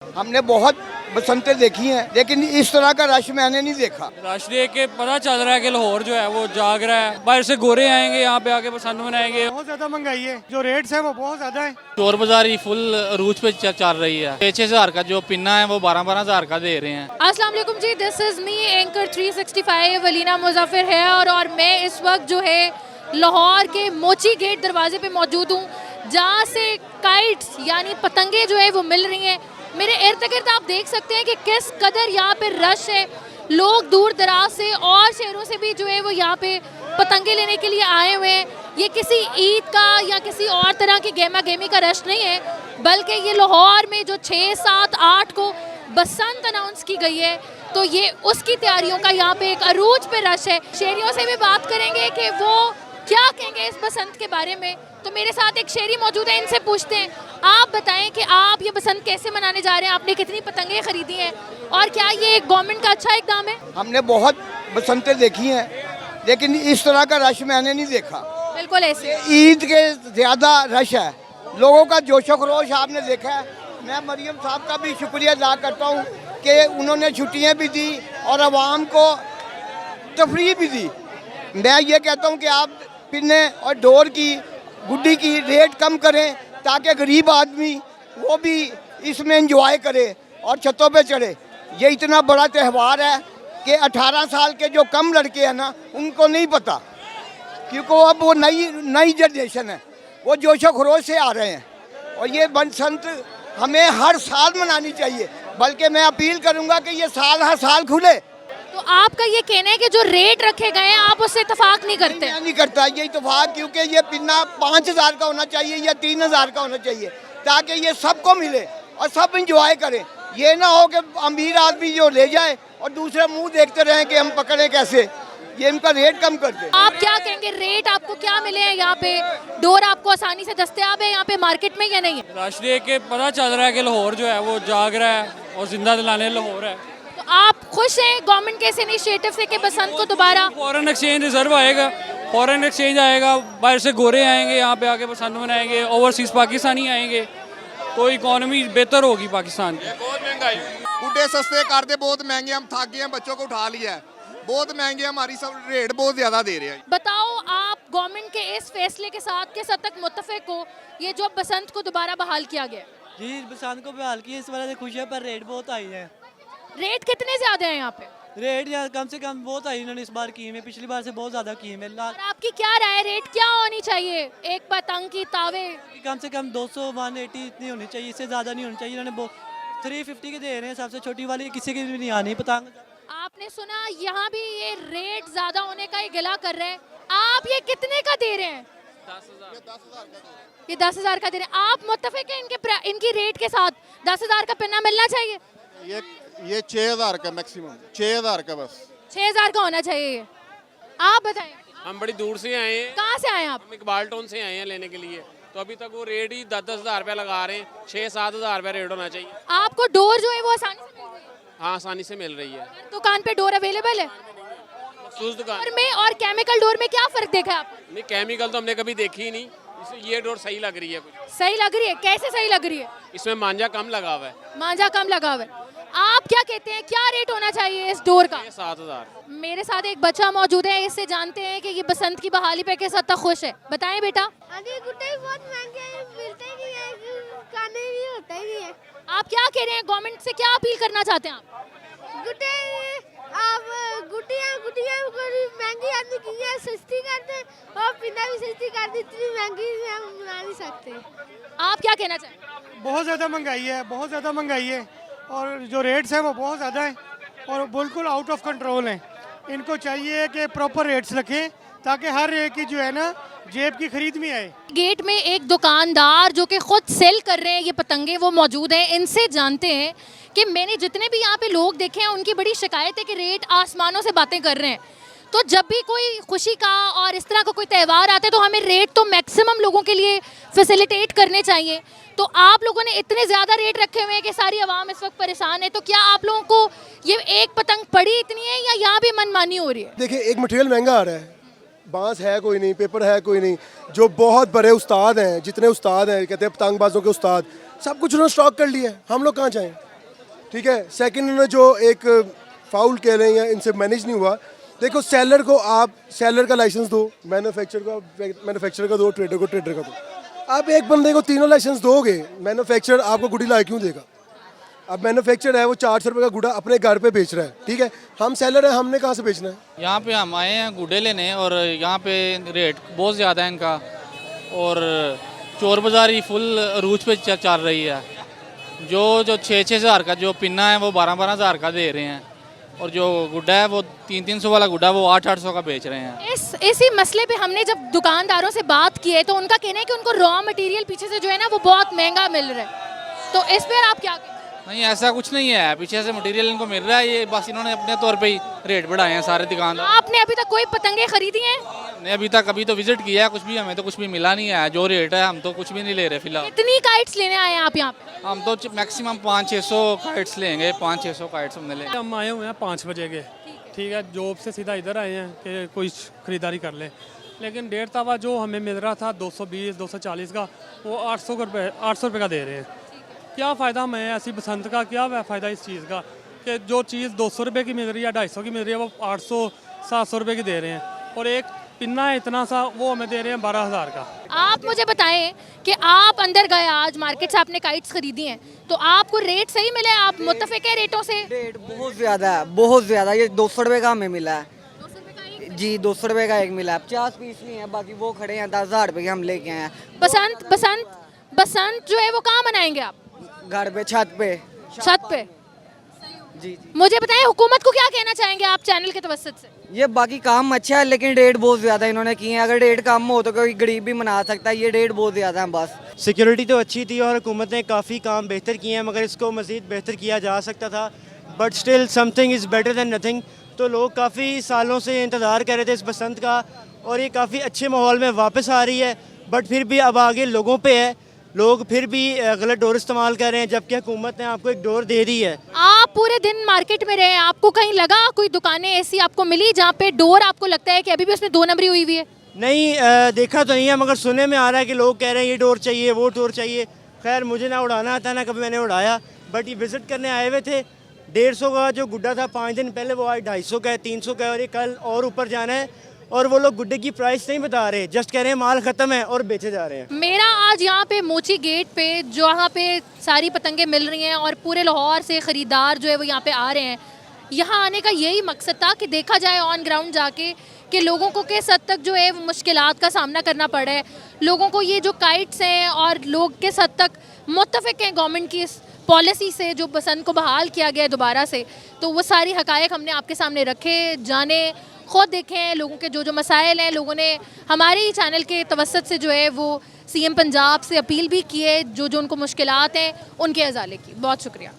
हमने बहुत बसंतें देखी हैं, लेकिन इस तरह का रश मैंने नहीं देखा। रश देख के पता चल रहा है कि लाहौर जो है वो जाग रहा है। बाहर से गोरे आएंगे, यहाँ पे आके बसंत मनाएंगे। बहुत ज्यादा महंगाई है, जो रेट्स है वो बहुत ज्यादा है। चोर बाजारी फुल अरूज पे चल रही है। 6,000 का जो पिन्ना है वो 12,000 का दे रहे हैं। अस्सलाम वालेकुम जी, this is me anchor 365 Waleena Muzaffar है और मैं इस वक्त जो है लाहौर के मोची गेट दरवाजे पे मौजूद हूँ, जहाँ से काइट्स यानी पतंगे जो है वो मिल रही हैं। मेरे इर्द गिर्द आप देख सकते हैं कि किस कदर यहाँ पे रश है। लोग दूर दराज से और शहरों से भी जो है वो यहाँ पे पतंगे लेने के लिए आए हुए हैं। ये किसी ईद का या किसी और तरह की गेमा गेमी का रश नहीं है, बल्कि ये लाहौर में जो 6, 7, 8 को बसंत अनाउंस की गई है, तो ये उसकी तैयारियों का यहाँ पे एक अरूज पे रश है। शहरियों से भी बात करेंगे कि वो क्या कहेंगे इस बसंत के बारे में। तो मेरे साथ एक शहरी मौजूद है, इनसे पूछते हैं, आप बताएं कि आप ये बसंत कैसे मनाने जा रहे हैं, आपने कितनी पतंगे खरीदी हैं और क्या ये गवर्नमेंट का अच्छा इकदाम है? हमने बहुत बसंतें देखी हैं, लेकिन इस तरह का रश मैंने नहीं देखा। बिल्कुल ऐसे ईद के ज़्यादा रश है, लोगों का जोशो खरोश आपने देखा है। मैं मरियम साहब का भी शुक्रिया अदा करता हूँ कि उन्होंने छुट्टियाँ भी दी और आवाम को तफरीह भी दी। मैं ये कहता हूँ कि आप पिन्ने और डोर की गुड्डी की रेट कम करें, ताकि गरीब आदमी वो भी इसमें इंजॉय करे और छतों पे चढ़े। ये इतना बड़ा त्यौहार है कि 18 साल के जो कम लड़के हैं ना, उनको नहीं पता, क्योंकि अब वो नई जनरेशन है, वो जोशो खरोश से आ रहे हैं। और ये बसंत हमें हर साल मनानी चाहिए, बल्कि मैं अपील करूँगा कि ये साल हर साल खुले। तो आपका ये कहना है कि जो रेट रखे गए हैं आप उससे इतफाक नहीं करते? मैं नहीं करता ये इत्तेफाक, क्योंकि ये पिन्ना 5,000 का होना चाहिए या 3,000 का होना चाहिए, ताकि ये सबको मिले और सब इंजॉय करें। ये ना हो कि अमीर आदमी जो ले जाए और दूसरे मुंह देखते रहें कि हम पकड़े कैसे। ये इनका रेट कम कर दे। आप क्या कहेंगे, रेट आपको क्या मिले हैं यहाँ पे? डोर आपको आसानी से दस्तयाब है यहाँ पे मार्केट में या नहीं है? रश देख के पता चल रहा है कि लाहौर जो है वो जाग रहा है और जिंदा दिलाने लाहौर है। तो आप खुश हैं गवर्नमेंट के इस इनिशिएटिव से कि बसंत को दोबारा फॉरेन एक्सचेंज रिजर्व आएगा, फॉरेन एक्सचेंज आएगा, बाहर से गोरे आएंगे, यहाँ पे आके बसंत मनाएंगे, ओवरसीज पाकिस्तानी आएंगे, तो इकोनॉमी बेहतर होगी पाकिस्तान की। बहुत महंगाई, गुड्डे सस्ते कर दे, बहुत महंगे, हम थक गए हैं, बच्चों को उठा लिया है, बहुत महंगे, हमारी सब रेट बहुत ज्यादा दे रहे हैं। बताओ, आप गवर्नमेंट के इस फैसले के साथ किस हद तक मुत्तफिक हो, ये जो बसंत को दोबारा बहाल किया गया? जी, बसंत को बहाल किया इस वजह से खुश है, पर रेट बहुत हाई है। रेट कितने ज्यादा है यहाँ पे? रेट या कम से कम बहुत हाई इन्होंने इस बार की है, पिछली बार से बहुत ज्यादा की है। और आपकी क्या राय है, रेट क्या होनी चाहिए एक पतंग की तावे? कम से कम 200, 180 इतनी होनी चाहिए, इससे ज्यादा नहीं होनी चाहिए। इन्होंने 350 के दे रहे हैं, सबसे छोटी वाली किसी की भी नहीं आनी पतंग। आपने सुना यहाँ भी ये रेट ज्यादा होने का ये गिला कर रहे हैं। आप ये कितने का दे रहे हैं? 10,000। ये 10,000 का दे रहे हैं। आप मुत्तफिक हैं इनकी रेट के साथ? 10,000 का पिन्ना मिलना चाहिए? ये 6,000 का मैक्सिमम, 6,000 का बस। 6,000 का होना चाहिए ये। आप बताएं। हम बड़ी दूर से आए हैं। कहाँ से आए आप? हम इकबाल टाउन से आए हैं लेने के लिए, तो अभी तक वो रेट ही 10,000 रुपया लगा रहे हैं। 6-7 हज़ार रुपया रेट होना चाहिए। आपको डोर जो है वो आसानी से मिल रही है? हाँ, आसानी से मिल रही है। दुकान पे डोर अवेलेबल है? मखसूस दुकान डोर में और केमिकल डोर में क्या फर्क देखा है आपने? नहीं, केमिकल तो हमने कभी देखी ही नहीं। ये डोर सही लग रही है कुछ। सही लग रही है? कैसे सही लग रही है? इसमें मांझा कम लगा हुआ है। मांझा कम लगा हुआ है। आप क्या कहते हैं, क्या रेट होना चाहिए इस डोर का? 7,000। मेरे साथ एक बच्चा मौजूद है, इससे जानते हैं कि ये बसंत की बहाली पे किस हद तक खुश है। बताएं बेटा। गुड्डे बहुत महंगे हैं, मिलते ही नहीं है, खाने भी होता ही नहीं है। आप क्या कह रहे हैं, गवर्नमेंट से क्या अपील करना चाहते हैं आप? गुड्डे आप गुड्डियाँ महंगी आदमी की है, सस्ती कर दे और पिन्ना भी सस्ती कर दी, इतनी महंगी हम बना नहीं सकते। आप क्या कहना चाहें? बहुत ज़्यादा महंगाई है, बहुत ज़्यादा महंगाई है, और जो रेट्स हैं वो बहुत ज़्यादा हैं और बिल्कुल आउट ऑफ कंट्रोल हैं। इनको चाहिए कि प्रॉपर रेट्स रखें, ताकि हर एक की जो है ना जेब की खरीद में आए। गेट में एक दुकानदार जो कि खुद सेल कर रहे हैं ये पतंगे, वो मौजूद हैं। इनसे जानते हैं कि मैंने जितने भी यहाँ पे लोग देखे हैं, उनकी बड़ी शिकायत है कि रेट आसमानों से बातें कर रहे हैं। तो जब भी कोई खुशी का और इस तरह का कोई त्यौहार आता है, तो हमें रेट तो मैक्सिमम लोगों के लिए फैसिलिटेट करने चाहिए। तो आप लोगों ने इतने ज़्यादा रेट रखे हुए हैं कि सारी आवाम इस वक्त परेशान है। तो क्या आप लोगों को ये एक पतंग पड़ी इतनी है या यहाँ भी मनमानी हो रही है? देखिए, एक मटेरियल महंगा आ रहा है, बांस है कोई नहीं, पेपर है कोई नहीं। जो बहुत बड़े उस्ताद हैं, जितने उस्ताद हैं, कहते हैं पतंगबाजों के उस्ताद, सब कुछ उन्होंने स्टॉक कर लिया है। हम लोग कहाँ जाएं? ठीक है। सेकंड, उन्होंने जो एक फाउल कह रहे हैं या इनसे मैनेज नहीं हुआ। देखो, सेलर को आप सेलर का लाइसेंस दो, मैन्युफैक्चरर का दो, ट्रेडर को ट्रेडर का दो। आप एक बंदे को तीनों लाइसेंस दोगे, मैन्युफैक्चरर आपको गुड़ी ला क्यों देगा? अब मैन्युफैक्चरर है वो 400 रुपये का गुड़ा अपने घर पे बेच रहा है, ठीक है। हम सेलर हैं, हमने कहाँ से बेचना है? यहाँ पे हम आए हैं गुड्डे लेने और यहाँ पे रेट बहुत ज़्यादा है इनका, और चोर बाज़ारी फुल अरूज पे चल रही है। जो 6-6 हज़ार का जो पिन्ना है वो 12-12 हज़ार का दे रहे हैं, और जो गुड्डा है वो 300-300 वाला गुड्डा वो 800-800 का बेच रहे हैं। इसी मसले पे हमने जब दुकानदारों से बात की है तो उनका कहना है कि उनको रॉ मटेरियल पीछे से जो है ना वो बहुत महंगा मिल रहा है, तो इस पर आप क्या कहें? नहीं, ऐसा कुछ नहीं है, पीछे से मटेरियल इनको मिल रहा है, ये बस इन्होंने अपने तौर पे ही रेट बढ़ाए हैं सारे दुकानदार। आपने अभी तक कोई पतंगे खरीदी हैं? ने अभी तो विजिट किया है, कुछ भी हमें तो कुछ भी मिला नहीं है। जो रेट है हम तो कुछ भी नहीं ले रहे फिलहाल। कितनी काइट्स लेने आए हैं आप यहाँ पे? हम तो मैक्सिमम 500-600 काइट्स लेंगे, 500-600 काइट्स हमने लेंगे। हम आए हुए हैं 5 बजे के, ठीक है। जॉब से सीधा इधर आए हैं कि कोई खरीदारी कर ले, लेकिन 1.5 तवा जो हमें मिल रहा था 220-240 का, वो 800 रुपये का दे रहे हैं। क्या फ़ायदा हमें ऐसी बसंत का, क्या फ़ायदा इस चीज़ का कि जो चीज़ 200 रुपये की मिल रही है, 250 की मिल रही है, वो 800-700 रुपये की दे रहे हैं, और एक पिन्ना है इतना सा वो हमें दे रहे हैं 12,000 का। आप मुझे बताएं कि आप अंदर गए आज मार्केट से, आपने काइट्स खरीदी हैं, तो आपको रेट सही मिले? आप मुत्तफिक है रेटों से? रेट बहुत ज़्यादा है, बहुत ज़्यादा। ये 200 रुपये का हमें मिला है जी, 200 रुपये का एक मिला है। 50 पीस नहीं है, बाकी वो खड़े हैं 10,000 रुपये के हम लेके आए हैं। बसंत जो है वो कहाँ मनाएंगे आप? घर पे, छत पे जी। मुझे बताएं, हुकूमत को क्या कहना चाहेंगे आप चैनल के तवस्सुत से? ये बाकी काम अच्छा है, लेकिन रेट बहुत ज़्यादा इन्होंने किए हैं। अगर रेट कम हो तो कोई गरीब भी मना सकता है, ये रेट बहुत ज़्यादा है बस। सिक्योरिटी तो अच्छी थी और हुकूमत ने काफ़ी काम बेहतर किए हैं, मगर इसको मज़ीद बेहतर किया जा सकता था। But still something is better than nothing. तो लोग काफ़ी सालों से इंतज़ार कर रहे थे इस बसंत का, और ये काफ़ी अच्छे माहौल में वापस आ रही है। बट फिर भी अब आगे लोगों पे है, लोग फिर भी गलत डोर इस्तेमाल कर रहे हैं, जबकि हुकूमत ने आपको एक डोर दे दी है। आप पूरे दिन मार्केट में रहे, आपको कहीं लगा कोई दुकानें ऐसी आपको मिली जहाँ पे डोर आपको लगता है कि अभी भी उसमें 2 नंबरी हुई है? नहीं, देखा तो नहीं है, मगर सुनने में आ रहा है कि लोग कह रहे हैं ये डोर चाहिए, वो डोर चाहिए। खैर मुझे ना उड़ाना आता, ना कभी मैंने उड़ाया, बट ये विज़िट करने आए हुए थे। 150 का जो गुड्डा था 5 दिन पहले, वो आज 250 का है, 300 का है, और ये कल और ऊपर जाना है। और वो लोग गुड्डे की प्राइस नहीं बता रहे, जस्ट कह रहे हैं माल ख़त्म है और बेचे जा रहे हैं। मेरा आज यहाँ पे मोची गेट पे जहाँ पे सारी पतंगे मिल रही हैं और पूरे लाहौर से ख़रीदार जो है वो यहाँ पे आ रहे हैं, यहाँ आने का यही मकसद था कि देखा जाए ऑन ग्राउंड जाके कि लोगों को किस हद तक जो है वो मुश्किलात का सामना करना पड़ा है। लोगों को ये जो काइट्स हैं और लोग किस हद तक मुत्तफिक हैं गवर्नमेंट की इस पॉलिसी से जो बसंत को बहाल किया गया है दोबारा से, तो वो सारी हकायक हमने आपके सामने रखे, जाने, खुद देखें लोगों के जो मसाइल हैं। लोगों ने हमारे ही चैनल के तवस्सुत से जो है वो CM पंजाब से अपील भी की है, जो उनको मुश्किलात हैं उनके अजाले की। बहुत शुक्रिया।